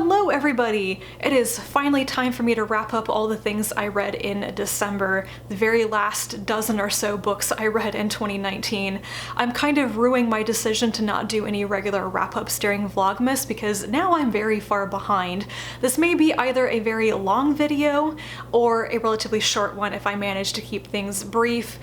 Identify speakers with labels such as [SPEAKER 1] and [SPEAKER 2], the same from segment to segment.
[SPEAKER 1] Hello everybody! It is finally time for me to wrap up all the things I read in December, the very last dozen or so books I read in 2019. I'm kind of ruining my decision to not do any regular wrap-ups during Vlogmas because now I'm very far behind. This may be either a very long video or a relatively short one if I manage to keep things brief.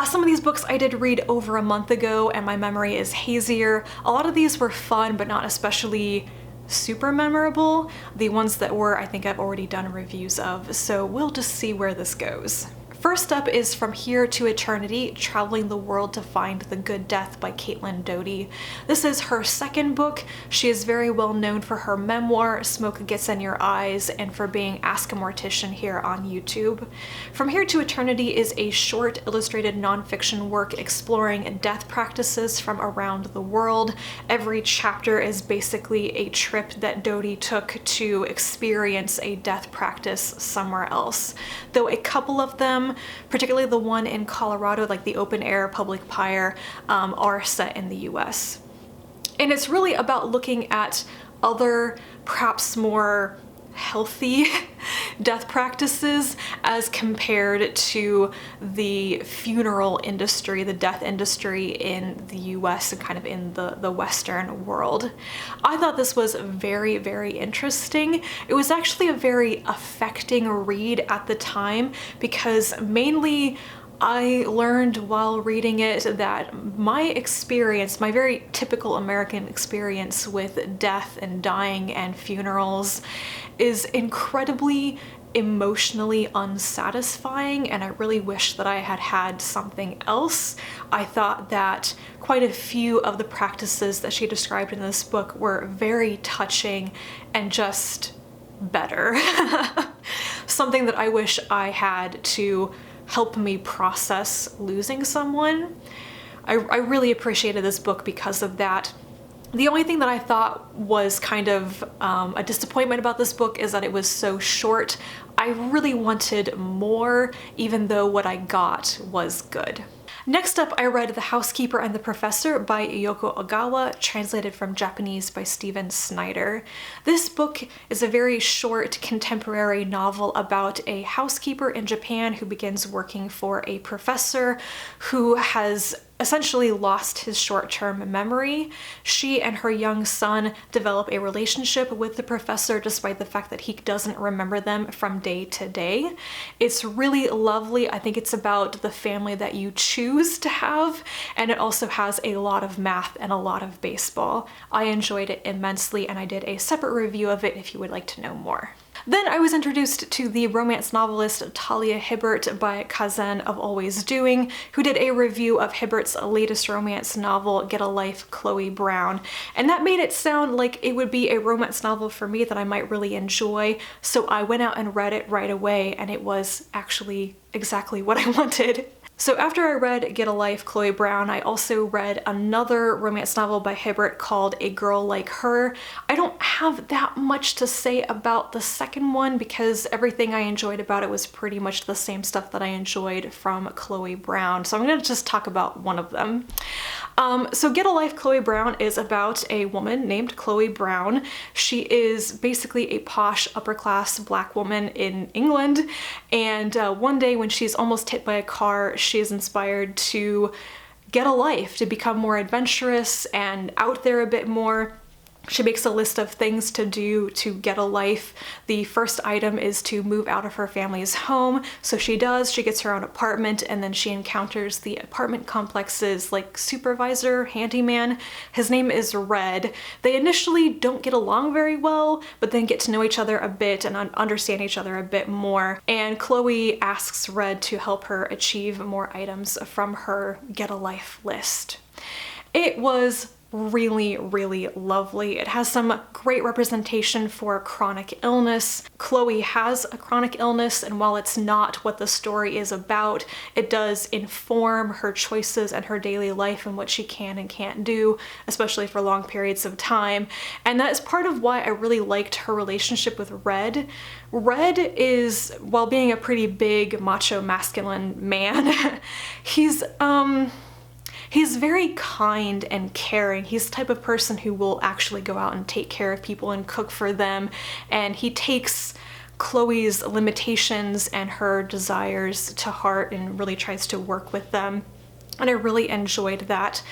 [SPEAKER 1] Some of these books I did read over a month ago and my memory is hazier. A lot of these were fun but not especially super memorable. The ones that were, I think I've already done reviews of, so we'll just see where this goes. First up is From Here to Eternity, Traveling the World to Find the Good Death by Caitlin Doughty. This is her second book. She is very well known for her memoir, Smoke Gets in Your Eyes, and for being Ask a Mortician here on YouTube. From Here to Eternity is a short illustrated nonfiction work exploring death practices from around the world. Every chapter is basically a trip that Doughty took to experience a death practice somewhere else. Though a couple of them, particularly the one in Colorado, like the open air public pyre, are set in the US. And it's really about looking at other, perhaps more healthy death practices as compared to the funeral industry, the death industry in the US and kind of in the Western world. I thought this was very, very interesting. It was actually a very affecting read at the time because mainly I learned while reading it that my experience, my very typical American experience with death and dying and funerals is incredibly emotionally unsatisfying, and I really wish that I had had something else. I thought that quite a few of the practices that she described in this book were very touching and just better. Something that I wish I had to help me process losing someone. I really appreciated this book because of that. The only thing that I thought was kind of a disappointment about this book is that it was so short. I really wanted more, even though what I got was good. Next up, I read The Housekeeper and the Professor by Yoko Ogawa, translated from Japanese by Stephen Snyder. This book is a very short contemporary novel about a housekeeper in Japan who begins working for a professor who has essentially lost his short-term memory. She and her young son develop a relationship with the professor despite the fact that he doesn't remember them from day to day. It's really lovely. I think it's about the family that you choose to have, and it also has a lot of math and a lot of baseball. I enjoyed it immensely, and I did a separate review of it if you would like to know more. Then I was introduced to the romance novelist Talia Hibbert by Kazan of Always Doing, who did a review of Hibbert's latest romance novel, Get a Life, Chloe Brown. And that made it sound like it would be a romance novel for me that I might really enjoy, so I went out and read it right away, and it was actually exactly what I wanted. So after I read Get a Life, Chloe Brown, I also read another romance novel by Hibbert called A Girl Like Her. I don't have that much to say about the second one because everything I enjoyed about it was pretty much the same stuff that I enjoyed from Chloe Brown. So I'm gonna just talk about one of them. So Get a Life, Chloe Brown is about a woman named Chloe Brown. She is basically a posh upper-class black woman in England, and one day when she's almost hit by a car, she is inspired to get a life, to become more adventurous and out there a bit more. She makes a list of things to do to get a life. The first item is to move out of her family's home. So she does, she gets her own apartment, and then she encounters the apartment complex's like supervisor, handyman. His name is Red. They initially don't get along very well, but then get to know each other a bit and understand each other a bit more. And Chloe asks Red to help her achieve more items from her Get a Life list. It was really, really lovely. It has some great representation for chronic illness. Chloe has a chronic illness, and while it's not what the story is about, it does inform her choices and her daily life and what she can and can't do, especially for long periods of time. And that is part of why I really liked her relationship with Red. Red is, while being a pretty big macho masculine man, He's very kind and caring. He's the type of person who will actually go out and take care of people and cook for them, and he takes Chloe's limitations and her desires to heart and really tries to work with them. And I really enjoyed that.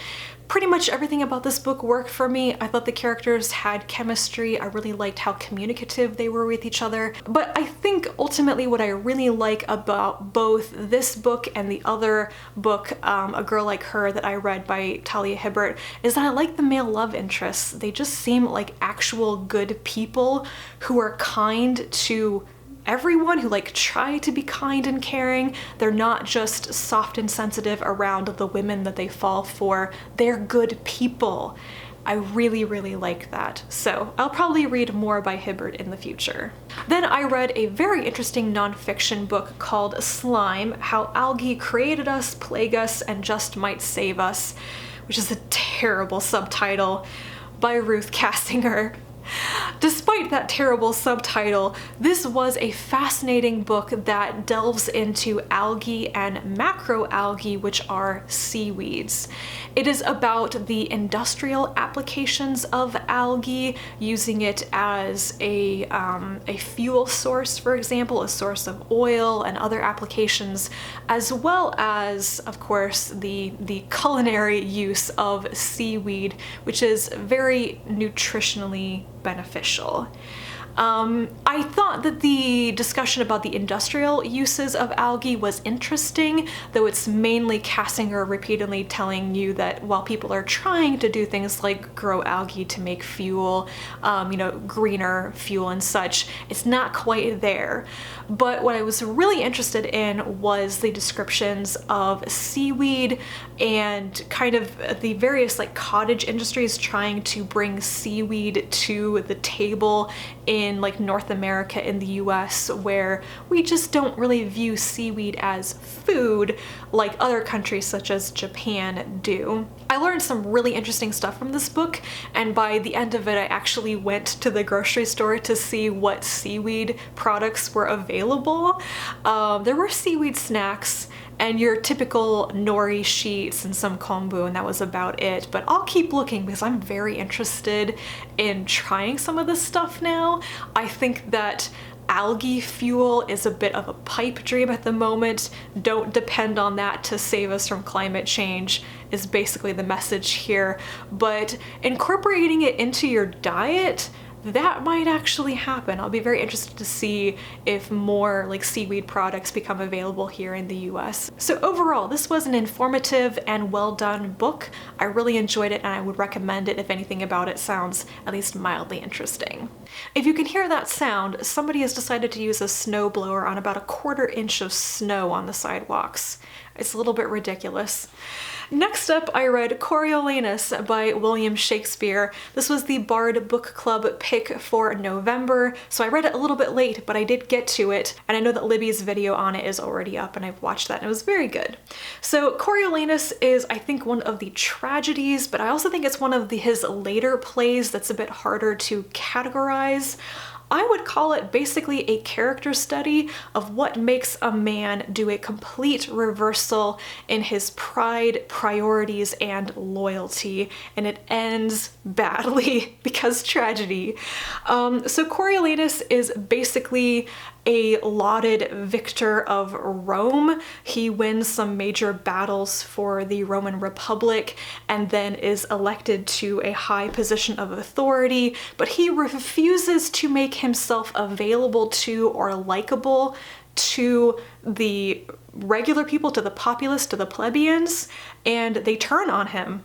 [SPEAKER 1] Pretty much everything about this book worked for me. I thought the characters had chemistry. I really liked how communicative they were with each other. But I think ultimately what I really like about both this book and the other book, A Girl Like Her, that I read by Talia Hibbert, is that I like the male love interests. They just seem like actual good people who are kind to everyone, who like try to be kind and caring. They're not just soft and sensitive around the women that they fall for. They're good people. I really, really like that. So I'll probably read more by Hibbert in the future. Then I read a very interesting nonfiction book called Slime: How Algae Created Us, Plague Us, and Just Might Save Us, which is a terrible subtitle, by Ruth Kassinger. Despite that terrible subtitle, this was a fascinating book that delves into algae and macroalgae, which are seaweeds. It is about the industrial applications of algae, using it as a fuel source, for example, a source of oil and other applications, as well as, of course, the culinary use of seaweed, which is very nutritionally beneficial. I thought that the discussion about the industrial uses of algae was interesting, though it's mainly Kassinger repeatedly telling you that while people are trying to do things like grow algae to make fuel, greener fuel and such, it's not quite there. But what I was really interested in was the descriptions of seaweed and kind of the various like cottage industries trying to bring seaweed to the table in like North America, in the US, where we just don't really view seaweed as food like other countries such as Japan do. I learned some really interesting stuff from this book, and by the end of it I actually went to the grocery store to see what seaweed products were available. There were seaweed snacks and your typical nori sheets and some kombu, and that was about it. But I'll keep looking because I'm very interested in trying some of this stuff now. I think that algae fuel is a bit of a pipe dream at the moment. Don't depend on that to save us from climate change is basically the message here. But incorporating it into your diet, that might actually happen. I'll be very interested to see if more like seaweed products become available here in the US. So overall, this was an informative and well done book. I really enjoyed it and I would recommend it if anything about it sounds at least mildly interesting. If you can hear that sound, somebody has decided to use a snow blower on about a 1/4 inch of snow on the sidewalks. It's a little bit ridiculous. Next up, I read Coriolanus by William Shakespeare. This was the Bard Book Club pick for November, so I read it a little bit late, but I did get to it, and I know that Libby's video on it is already up, and I've watched that, and it was very good. So Coriolanus is, I think, one of the tragedies, but I also think it's one of his later plays that's a bit harder to categorize. I would call it basically a character study of what makes a man do a complete reversal in his pride, priorities, and loyalty, and it ends badly because tragedy. So Coriolanus is basically a lauded victor of Rome. He wins some major battles for the Roman Republic and then is elected to a high position of authority, but he refuses to make himself available to or likable to the regular people, to the populace, to the plebeians, and they turn on him.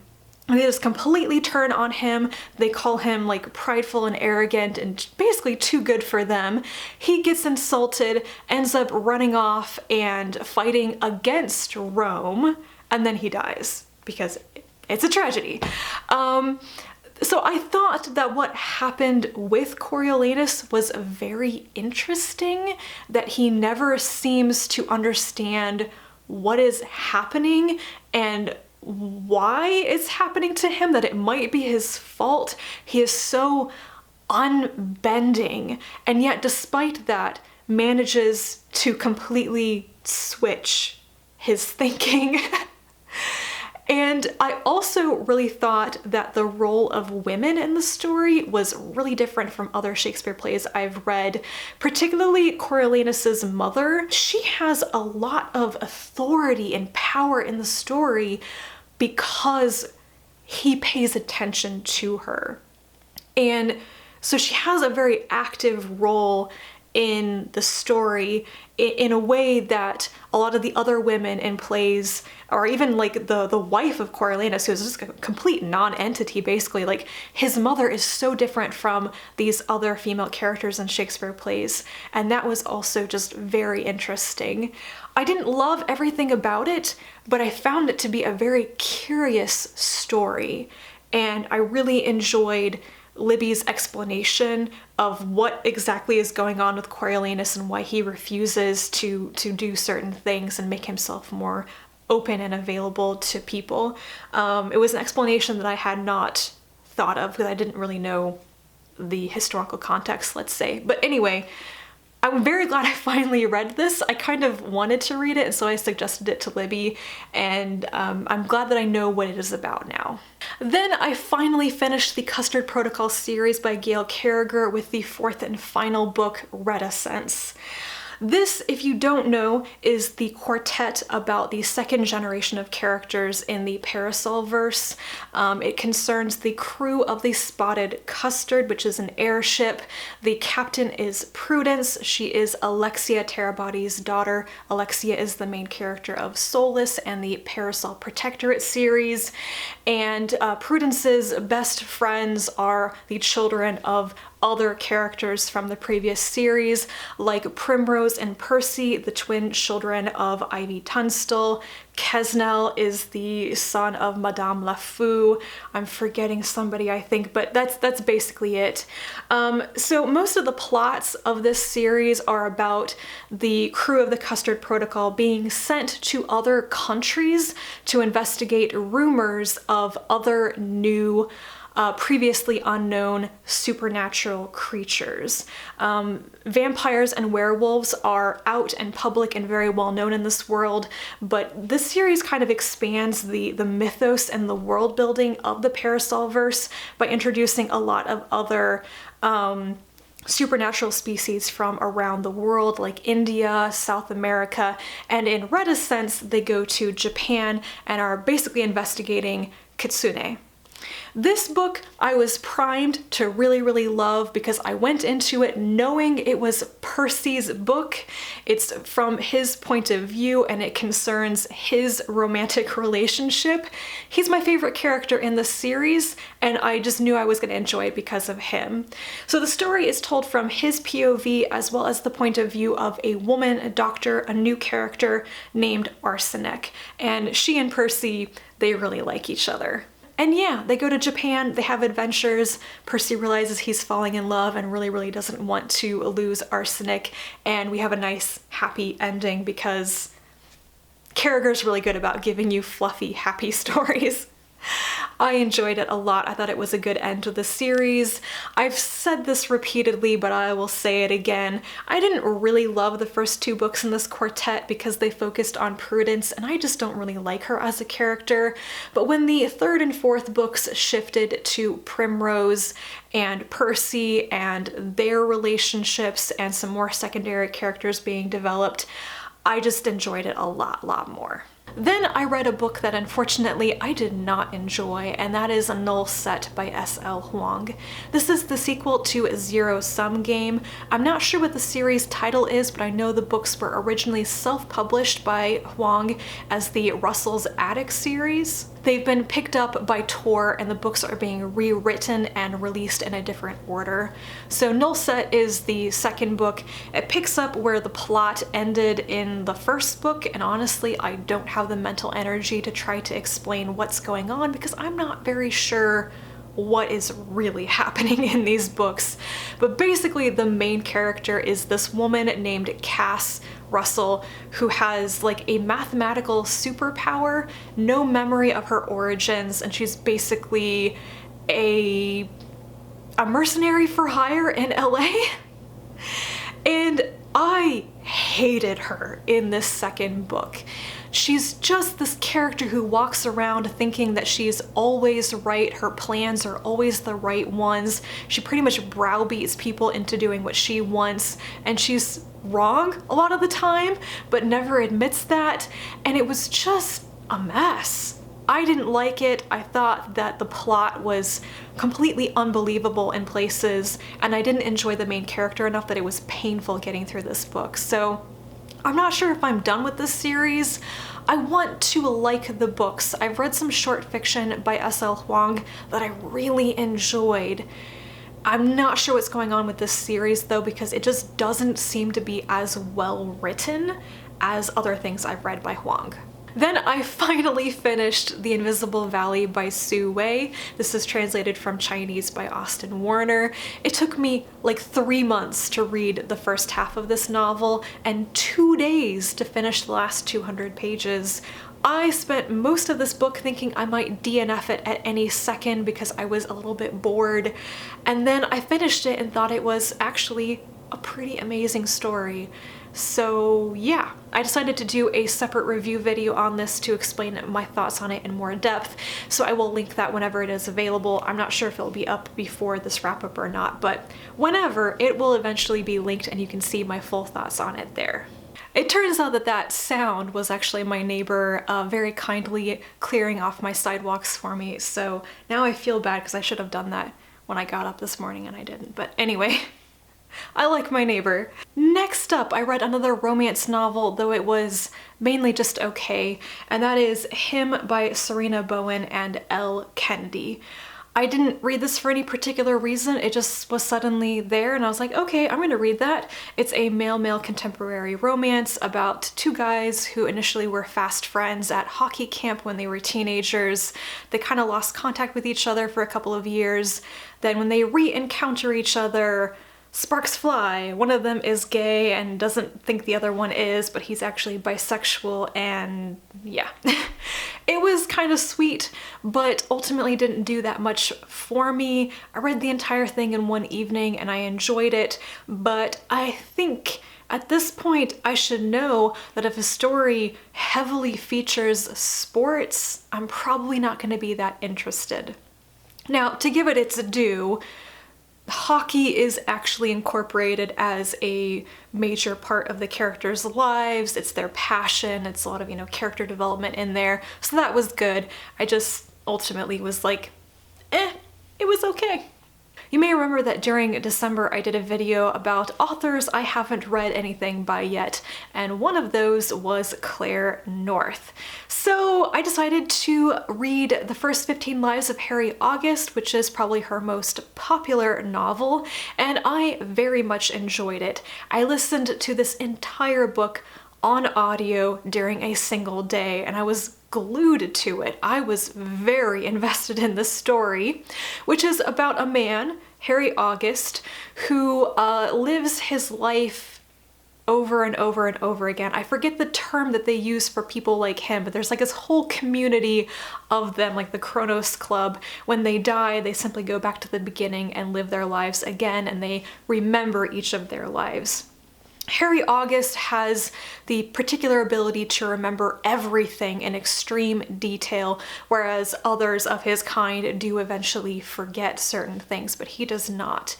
[SPEAKER 1] They just completely turn on him. They call him like prideful and arrogant and basically too good for them. He gets insulted, ends up running off and fighting against Rome, and then he dies because it's a tragedy. So I thought that what happened with Coriolanus was very interesting, that he never seems to understand what is happening and why it's happening to him, that it might be his fault. He is so unbending, and yet despite that manages to completely switch his thinking. And I also really thought that the role of women in the story was really different from other Shakespeare plays I've read, particularly Coriolanus's mother. She has a lot of authority and power in the story because he pays attention to her. And so she has a very active role in the story in a way that a lot of the other women in plays, or even like the wife of Coriolanus, who's just a complete non-entity basically, like his mother is so different from these other female characters in Shakespeare plays, and that was also just very interesting. I didn't love everything about it, but I found it to be a very curious story, and I really enjoyed Libby's explanation of what exactly is going on with Coriolanus and why he refuses to do certain things and make himself more open and available to people. It was an explanation that I had not thought of because I didn't really know the historical context, let's say. But anyway, I'm very glad I finally read this. I kind of wanted to read it, and so I suggested it to Libby, and I'm glad that I know what it is about now. Then I finally finished the Custard Protocol series by Gail Carriger with the fourth and final book, Reticence. This, if you don't know, is the quartet about the second generation of characters in the Parasol verse. It concerns the crew of the Spotted Custard, which is an airship. The captain is Prudence. She is Alexia Terabody's daughter. Alexia is the main character of Soulless and the Parasol Protectorate series. And Prudence's best friends are the children of other characters from the previous series, like Primrose and Percy, the twin children of Ivy Tunstall. Quesnel is the son of Madame Lafou. I'm forgetting somebody, I think, but that's basically it. So most of the plots of this series are about the crew of the Custard Protocol being sent to other countries to investigate rumors of other new previously unknown supernatural creatures. Vampires and werewolves are out and public and very well known in this world, but this series kind of expands the mythos and the world building of the Parasolverse by introducing a lot of other supernatural species from around the world, like India, South America, and in Reticence they go to Japan and are basically investigating kitsune. This book I was primed to really love because I went into it knowing it was Percy's book. It's from his point of view and it concerns his romantic relationship. He's my favorite character in the series and I just knew I was going to enjoy it because of him. So the story is told from his POV as well as the point of view of a woman, a doctor, a new character named Arsenic. And she and Percy, they really like each other. And yeah, they go to Japan, they have adventures, Percy realizes he's falling in love and really doesn't want to lose Arsenic, and we have a nice happy ending because Carriger's really good about giving you fluffy, happy stories. I enjoyed it a lot. I thought it was a good end to the series. I've said this repeatedly, but I will say it again. I didn't really love the first two books in this quartet because they focused on Prudence, and I just don't really like her as a character. But when the third and fourth books shifted to Primrose and Percy and their relationships and some more secondary characters being developed, I just enjoyed it a lot more. Then I read a book that unfortunately I did not enjoy, and that is Null Set by S.L. Huang. This is the sequel to a zero-sum game. I'm not sure what the series title is, but I know the books were originally self-published by Huang as the Russell's Attic series. They've been picked up by Tor and the books are being rewritten and released in a different order. So Null Set is the second book. It picks up where the plot ended in the first book, and honestly I don't have the mental energy to try to explain what's going on because I'm not very sure what is really happening in these books. But basically the main character is this woman named Cass Russell who has like a mathematical superpower, no memory of her origins, and she's basically a mercenary for hire in LA. And I hated her in this second book. She's just this character who walks around thinking that she's always right, her plans are always the right ones. She pretty much browbeats people into doing what she wants, and she's wrong a lot of the time, but never admits that, and it was just a mess. I didn't like it. I thought that the plot was completely unbelievable in places, and I didn't enjoy the main character enough that it was painful getting through this book. So I'm not sure if I'm done with this series. I want to like the books. I've read some short fiction by S.L. Huang that I really enjoyed. I'm not sure what's going on with this series though, because it just doesn't seem to be as well written as other things I've read by Huang. Then I finally finished The Invisible Valley by Su Wei. This is translated from Chinese by Austin Warner. It took me like 3 months to read the first half of this novel and 2 days to finish the last 200 pages. I spent most of this book thinking I might DNF it at any second because I was a little bit bored, and then I finished it and thought it was actually a pretty amazing story. So yeah, I decided to do a separate review video on this to explain my thoughts on it in more depth, so I will link that whenever it is available. I'm not sure if it'll be up before this wrap-up or not, but whenever, it will eventually be linked and you can see my full thoughts on it there. It turns out that that sound was actually my neighbor very kindly clearing off my sidewalks for me, so now I feel bad because I should have done that when I got up this morning and I didn't, but anyway. I like my neighbor. Next up, I read another romance novel, though it was mainly just okay, and that is Him by Sarina Bowen and Elle Kennedy. I didn't read this for any particular reason, it just was suddenly there and I was like, okay, I'm gonna read that. It's a male-male contemporary romance about two guys who initially were fast friends at hockey camp when they were teenagers. They kind of lost contact with each other for a couple of years. Then when they re-encounter each other, sparks fly. One of them is gay and doesn't think the other one is, but he's actually bisexual, and yeah. It was kind of sweet, but ultimately didn't do that much for me. I read the entire thing in one evening and I enjoyed it, but I think at this point I should know that if a story heavily features sports, I'm probably not going to be that interested. Now, to give it its due, hockey is actually incorporated as a major part of the characters' lives. It's their passion. It's a lot of, character development in there. So that was good. I just ultimately was like, it was okay. You may remember that during December I did a video about authors I haven't read anything by yet, and one of those was Claire North. So I decided to read the first 15 lives of Harry August, which is probably her most popular novel, and I very much enjoyed it. I listened to this entire book on audio during a single day, and I was glued to it. I was very invested in this story, which is about a man, Harry August, who lives his life over and over and over again. I forget the term that they use for people like him, but there's like this whole community of them, like the Kronos Club. When they die, they simply go back to the beginning and live their lives again, and they remember each of their lives. Harry August has the particular ability to remember everything in extreme detail, whereas others of his kind do eventually forget certain things, but he does not.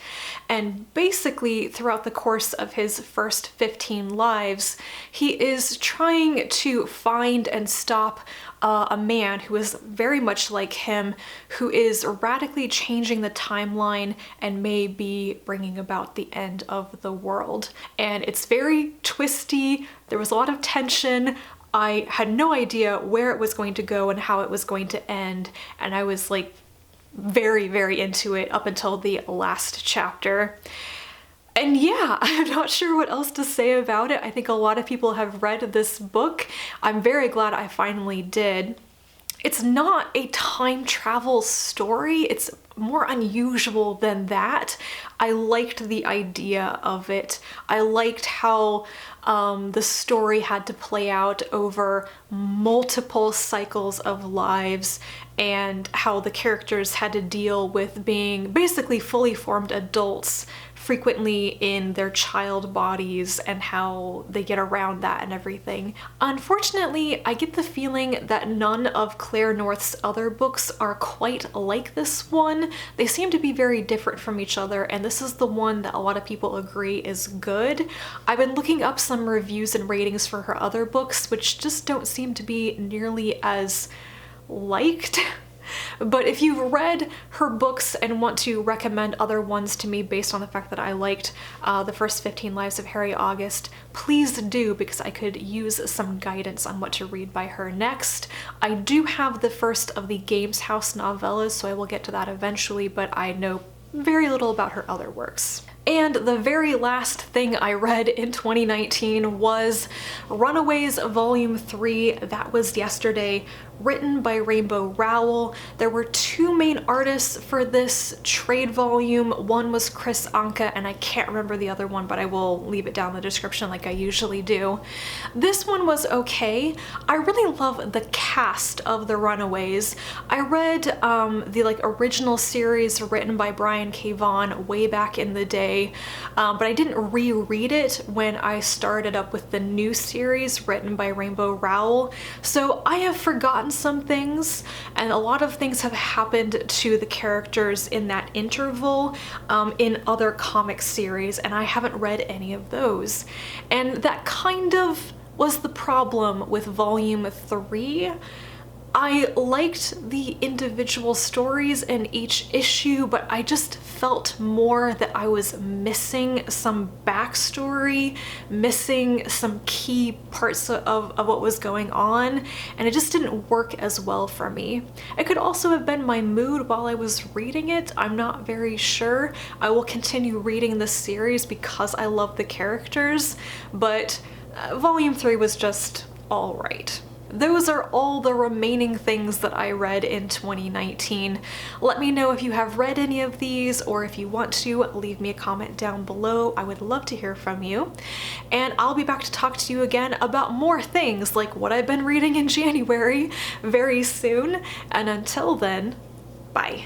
[SPEAKER 1] And basically, throughout the course of his first 15 lives, he is trying to find and stop a man who is very much like him, who is radically changing the timeline and may be bringing about the end of the world. And it's very twisty. There was a lot of tension. I had no idea where it was going to go and how it was going to end, and I was like very, very into it up until the last chapter. And yeah, I'm not sure what else to say about it. I think a lot of people have read this book. I'm very glad I finally did. It's not a time travel story. It's more unusual than that. I liked the idea of it. I liked how the story had to play out over multiple cycles of lives, and how the characters had to deal with being basically fully formed adults frequently in their child bodies and how they get around that and everything. Unfortunately, I get the feeling that none of Claire North's other books are quite like this one. They seem to be very different from each other, and this is the one that a lot of people agree is good. I've been looking up some reviews and ratings for her other books, which just don't seem to be nearly as liked. But if you've read her books and want to recommend other ones to me based on the fact that I liked the first 15 Lives of Harry August, please do, because I could use some guidance on what to read by her next. I do have the first of the Games House novellas, so I will get to that eventually, but I know very little about her other works. And the very last thing I read in 2019 was Runaways Volume 3. That was yesterday, written by Rainbow Rowell. There were two main artists for this trade volume. One was Chris Anka, and I can't remember the other one, but I will leave it down in the description like I usually do. This one was okay. I really love the cast of the Runaways. I read the original series written by Brian K. Vaughan way back in the day, but I didn't reread it when I started up with the new series written by Rainbow Rowell. So I have forgotten some things, and a lot of things have happened to the characters in that interval in other comic series, and I haven't read any of those. And that kind of was the problem with Volume 3. I liked the individual stories in each issue, but I just felt more that I was missing some backstory, missing some key parts of what was going on, and it just didn't work as well for me. It could also have been my mood while I was reading it. I'm not very sure. I will continue reading this series because I love the characters, but Volume 3 was just all right. Those are all the remaining things that I read in 2019. Let me know if you have read any of these, or if you want to, leave me a comment down below. I would love to hear from you. And I'll be back to talk to you again about more things like what I've been reading in January very soon. And until then, bye.